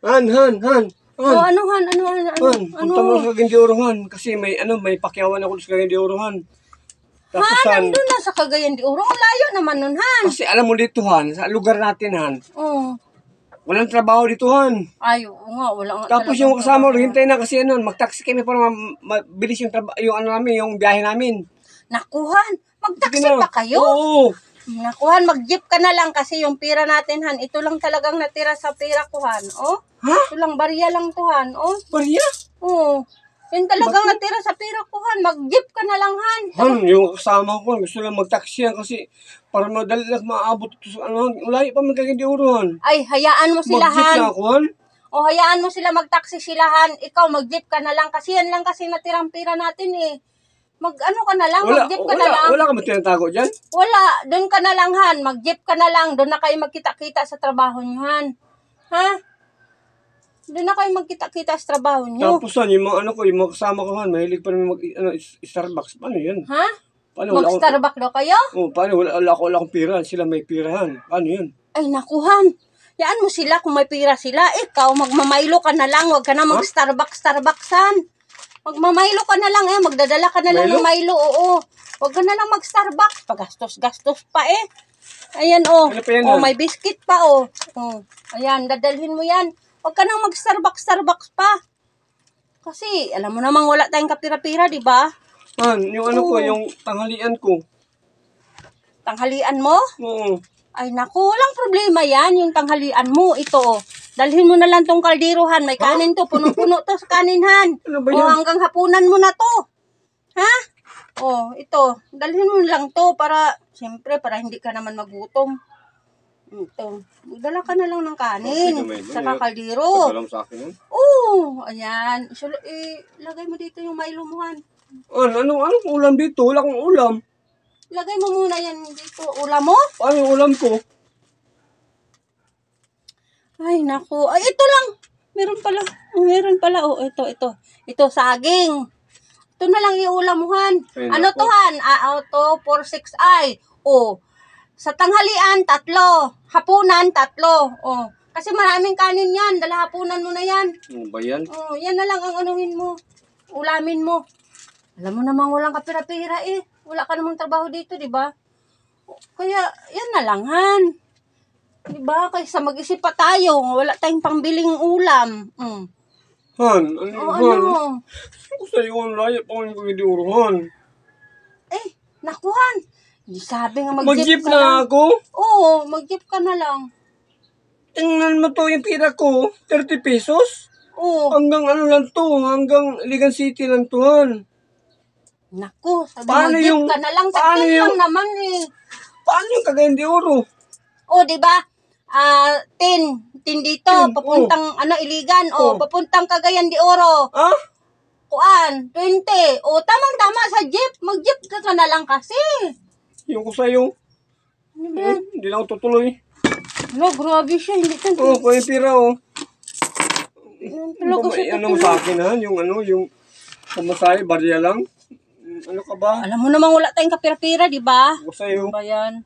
Han. Oh, ano, Han? Punta mo sa Cagayan de Oro, Han. Kasi may pakyawan ako sa Cagayan de Oro, Han. Tapos, Han, nandun na sa Cagayan de Oro. Ang layo naman nun, Han. kasi alam mo dito, Han, sa lugar natin, Han, Oh. walang trabaho dito, Han. Ay, oo nga, wala nga. Tapos talagang yung kasama ko, trabaho. hintay na kasi mag-taxi kami para mabilis yung namin, yung biyahe namin. Nakuhan, mag-taxi Sige na. pa kayo? Oo. Nakuhan, mag-jeep ka na lang kasi yung pira natin, Han. Ito lang talagang natira sa pira ko, Han. Oh? Ha? Ito lang, barya lang to, Han. Oh? Barya? Oo. Yun talagang natira sa pira ko, Han. Mag-jeep ka na lang, Han. Han, yung kasama ko, gusto lang mag-taxi yan kasi para madali lang maabot ito sa layo pa Cagayan de Oro, Han. Ay, hayaan mo sila, Mag-jeep Han. na ako, Han. O, hayaan mo sila mag-taxi sila, Han. Ikaw, mag-jeep ka na lang kasi yan lang kasi natirang pira natin, eh. Mag-ano ka na lang, mag-jeep ka na lang. Wala ka ba tinatago dyan? Wala, doon ka na lang, Han. Mag-jeep ka na lang. Doon na kayo magkita-kita sa trabaho niyo, Han. Ha? Doon na kayo magkita-kita sa trabaho niyo. Tapos, Han, yung mga kasama ko, Han, mahilig pa rin Starbucks. Paano yan? Ha? Paano wala akong... Mag-Starbucks daw kayo? Oh, paano wala akong pira? Sila may pirahan. Paano yun? Ay, nakuhan. Yaan mo sila kung may pira sila. Ikaw, magmamaylo ka na lang. Huwag ka na mag-Starbucksan. Magmamaylo ka na lang, eh. Magdadala ka na lang ng Milo, oo. Huwag ka na lang mag-Starbucks. Pagastos-gastos pa, eh. Ayan, oh. Ano pa yan, Oh, Han? may biscuit pa, oh. Oh. Ayan, dadalhin mo yan. Huwag ka nang mag-Starbucks pa. Kasi, alam mo namang wala tayong kapira-pira, di ba? Han, yung yung tanghalian ko. Tanghalian mo? Oo. Ay, naku, walang problema yan, yung tanghalian mo. Ito, oh. Dalhin mo na lang tong kaldirohan. May kanin to, punong-puno to sa kaninhan. Ano ba O, yan? hanggang hapunan mo na to. Ha? O, ito. Dalhin mo lang to para, siyempre, para hindi ka naman magutom. Ito. Dala ka na lang ng kanin. Sa kaldiro. Alam sa akin yan. Oo, ayan. Lagay mo dito yung Milo mo, Han. Anong ulam dito? Wala akong ulam. Lagay mo muna yan dito. Ulam mo? Ano yung ulam ko? Ay, naku. Ay, ito lang. Meron pala. Oh, ito. Ito, saging. Ito na lang iulam mo, Han. Ay, Ano naku. to, Han? Ito, 4-6. Oh, sa tanghalian, 3. Hapunan, 3. Oh, kasi maraming kanin yan. Dala hapunan mo na yan. Ano ba yan? Oh, yan na lang ang anuhin mo. Ulamin mo. Alam mo namang walang kapira-pira, eh. Wala ka namang trabaho dito, di ba? Kaya, yan na lang, Han. Di ba? Kaysa mag-isip pa tayo. Wala tayong pangbiling ulam. Han, O, Han? ano? Ako sa iyo ang layo pa yung Cagayan de Oro, Han. Eh, nakuhan. Di sabi nga Mag-jeep mag-jeep ka lang. na ako. Oo, mag-jeep ka na lang. Tingnan mo to yung pira ko. 30 pesos. Oo. Hanggang lang to. Hanggang Iligan City lang to, Han. Naku, sabi Paano mag-jeep yung- ka na lang. paano Sakit yung- lang naman, eh. Paano yung Cagayan de Oro? O, di ba? 10 dito, 10, papuntang Iligan, Oh. papuntang Cagayan de Oro. Ha? Kuan, 20. O, tamang-tama sa jeep. Mag-jeep ka na lang kasi. Yung ko sa'yo. Ano ba yan? Hindi lang ako tutuloy. Ano, grabe siya. Hindi ka. Oo, kung yung pira, oh. Talaga siya Ano sa akin, Han? Yung pamasahe, barya lang. Ano ka ba? Alam mo namang wala tayong kapira-pira, di ba? Ako sa'yo. Ano ba yan?